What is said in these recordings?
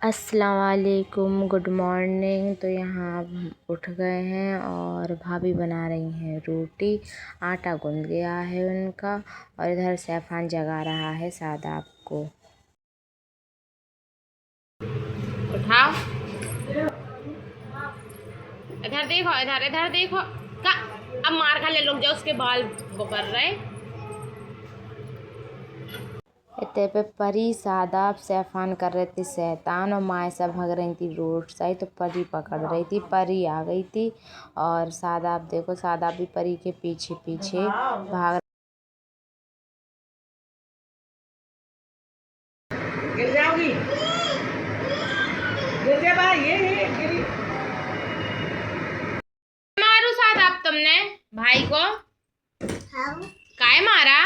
अस्सलाम वालेकुम, good morning. तो यहाँ हम उठ गए हैं और भाभी बना रही हैं रोटी। आटा गूंद गया है उनका और इधर सैफान जगा रहा है सादाब को। उठाओ, इधर देखो, इधर इधर देखो का। अब मार खा ले लोग जो उसके बाल वो कर रहे। इतने पे परी सादाब सैफान कर रहे थे शैतान और मायसा भाग रही थी रोड साइड। तो परी पकड़ रही थी, परी आ गई थी और सादाब देखो, सादाब भी परी के पीछे पीछे भाग। गिर जाओगी, गिर जा भाई, ये गिरी। मारू सादाब तुमने भाई को? काय मारा?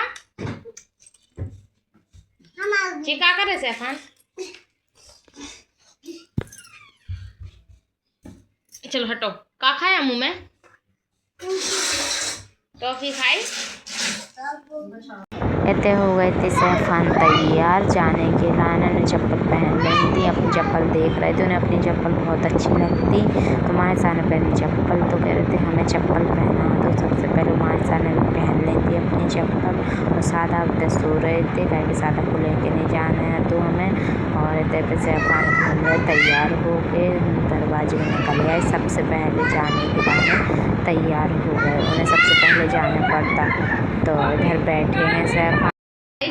चिका करे सैफान। चलो हटो। का खाया मुंह में? टॉफी खाई? इतने हो गए थे सैफान तैयार जाने के लिए। उन्होंने चप्पल पहन ली थी, अपनी चप्पल देख रहे थे, उन्हें अपनी चप्पल बहुत अच्छी लगती। तो मायसा ने पहनी चप्पल तो कह रहे थे हमें चप्पल पहना दो। सबसे पहले मायसा ने पहन ली थी अपनी चप्पल और सादाब उधर सो रहे थे, कह के सादाब को लेके नहीं जाना है तो हमें। और इतने पे सैफान घूम रहे तैयार हो के दरवाजे में निकल गए। सबसे पहले जाने के बाद तैयार हो गए, उन्हें सबसे पहले जाना पड़ता। तो इधर बैठे हैं सैफान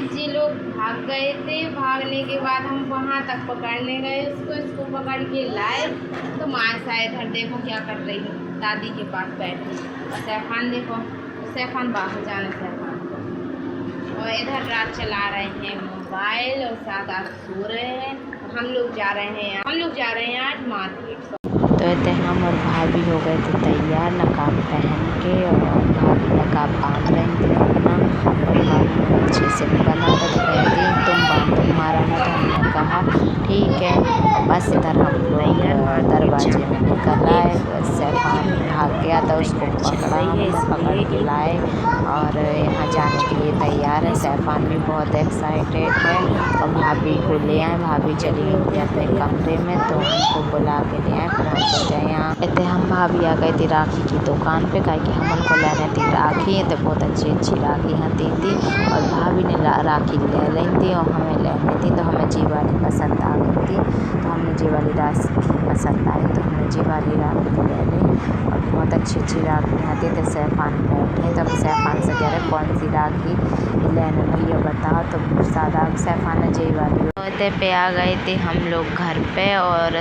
जी लोग भाग गए थे। भागने के बाद हम वहाँ तक पकड़ने गए इसको पकड़ के लाए। तो मायसा इधर देखो क्या कर रही है, दादी के पास बैठी। और सैफान देखो, सैफान बाहर जाना सैफान को। और इधर रात चला रहे हैं मोबाइल और सादाब सो रहे हैं। हम लोग जा रहे हैं आज मार्केट। तो इतने हम और भाभी हो गए थे तैयार नकाब पहन के और भाभी नकाब बांध रही थी अपना। और भाभी ने अच्छे से बना था तो कहती तुम बांधो हमारा ना। तो हमने कहा ठीक है। बस इधर हम लोग दरवाजे में निकल आए। सैफान भाग गया था, उसको पकड़ा, हमने पकड़ के लाए और यहाँ जाने के लिए तैयार है। सैफान भी बहुत एक्साइटेड है और भाभी को ले आए। भाभी चली गई थी अपने कमरे में तो उनको बुला के ले आए। फिर हम यहाँ इतने हम भाभी आ गए थे राखी की दुकान पे, कहा कि हम उनको लेने थी राखी। तो बहुत अच्छी अच्छी राखी यहाँ दी थी और भाभी ने राखी ले ली थी और हमें लेनी थी। तो हमें जी वाली पसंद आ गई थी तो हमने जी वाली राखी पसंद आई तो हमने जी वाली राखी ले ली। और बहुत अच्छी अच्छी राखी यहाँ थी। तो सैफान बैठे तो हम सैफान से कह रहे कौन सी राखी लेने भैया बताओ। तो सादाब सैफान ने जी वाली। इतने पे आ गए थे हम लोग घर पे और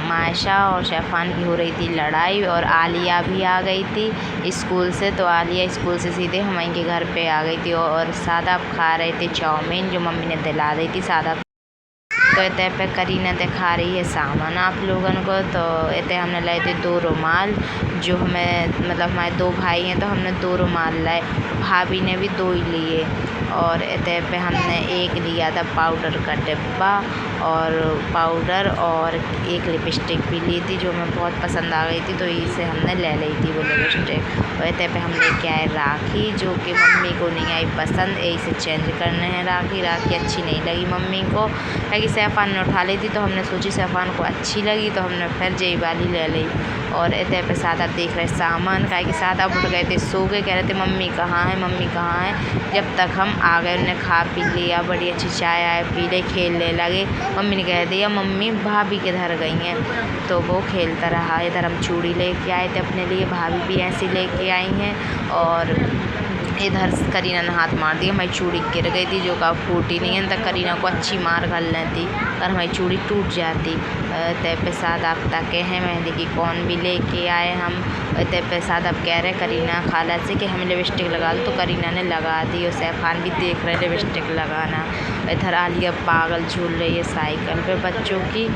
मायशा और सैफान की हो रही थी लड़ाई। और आलिया भी आ गई थी स्कूल से। तो आलिया स्कूल से सीधे हमारे घर पे आ गई थी और सादाब खा रहे थे चाउमीन जो मम्मी ने दिला दी थी सादाब। तो इतने पे करीना दिखा रही है सामान आप लोगों को। तो इतने हमने लाए थे 2 रुमाल जो हमें मतलब हमारे 2 भाई हैं तो हमने 2 रुमाल लाए। भाभी ने भी 2 ही लिए। और इतने पे हमने एक लिया था पाउडर का डिब्बा और पाउडर और एक लिपस्टिक भी ली थी जो हमें बहुत पसंद आ गई थी तो इसे हमने ले ली थी वो लिपस्टिक। और इतने पे हम लेके आए राखी जो कि मम्मी को नहीं आई पसंद, यही से चेंज करने हैं राखी। राखी अच्छी नहीं लगी मम्मी को, ताकि सैफान ने उठा ली थी तो हमने सोची सैफान को अच्छी लगी तो हमने फिर जई वाली ले ली। और इतने पे सादाब देख रहे सामान, कहा कि सादाब उठ गए थे सो गए, कह रहे थे मम्मी कहाँ है मम्मी कहाँ है। जब तक हम आ गए उन्हें खा पी लिया, बड़ी अच्छी चाय आए पी ले, खेलने लगे। मम्मी ने कह दिया मम्मी भाभी किधर गई हैं तो वो खेलता रहा। इधर हम चूड़ी लेके आए थे अपने लिए, भाभी भी ऐसी लेके आई हैं। और इधर करीना ने हाथ मार दिया, हमारी चूड़ी गिर गई थी जो का फूटी नहीं है। तक करीना को अच्छी मार घलनी थी और हमारी चूड़ी टूट जाती। तय पे सादाब तक हैं मेहंदी की कौन भी लेके आए हम। तय पे सादाब कह रहे करीना खाला से कि हमें लिपस्टिक लगा दो तो करीना ने लगा दी और सैफान भी देख रहे लिपस्टिक लगाना। इधर आलिया पागल झूल रही है साइकिल पे बच्चों की।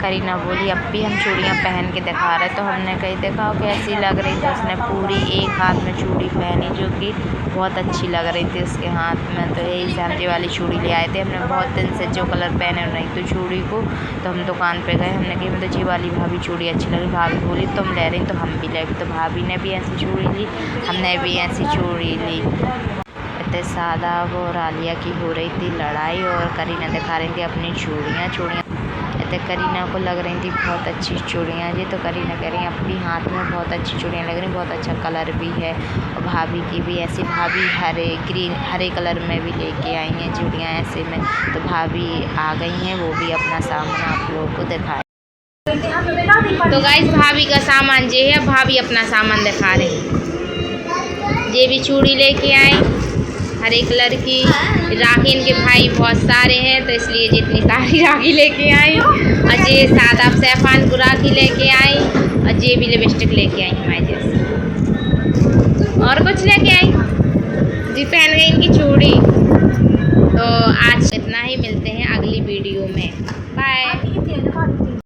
करीना बोली अब भी हम चूड़ियाँ पहन के दिखा रहे तो हमने कही दिखाओ कैसी लग रही थी। उसने पूरी एक हाथ में चूड़ी पहनी जो कि बहुत अच्छी लग रही थी उसके हाथ में। तो यही सांझे वाली चूड़ी ले आए थे हमने बहुत दिन से, जो कलर पहने नहीं तो चूड़ी को। तो हम दुकान पे गए, हमने कही मतलब जी वाली भाभी चूड़ी अच्छी लगी। भाभी बोली तुम ले रही तो हम भी ले। तो भाभी ने भी ऐसी चूड़ी ली, हमने भी ऐसी चूड़ी ली। इतने सादाब और आलिया की हो रही थी लड़ाई और करीना दिखा रही थी अपनी चूड़ियाँ। थे। करीना को लग रही थी बहुत अच्छी चूड़ियाँ जी, तो करीना कह रही अपनी हाथ में बहुत अच्छी चूड़ियाँ लग रही, बहुत अच्छा कलर भी है। और भाभी की भी ऐसी, भाभी हरे कलर में भी लेके आई हैं चूड़ियाँ ऐसे में। तो भाभी आ गई हैं, वो भी अपना सामान आप लोगों को दिखाए। तो गाइस भाभी का सामान ये है, भाभी अपना सामान दिखा रहे हैं। ये भी चूड़ी लेके आए हरे कलर की। राखी इनके भाई बहुत सारे हैं, तो इसलिए जितनी सारी राखी लेके आई। और ये सादा सैफान को राखी लेके आई, और ये भी लिपस्टिक लेके आई हमारे जैसे। और कुछ लेके आई जी, पहन गई इनकी चूड़ी। तो आज इतना ही, मिलते हैं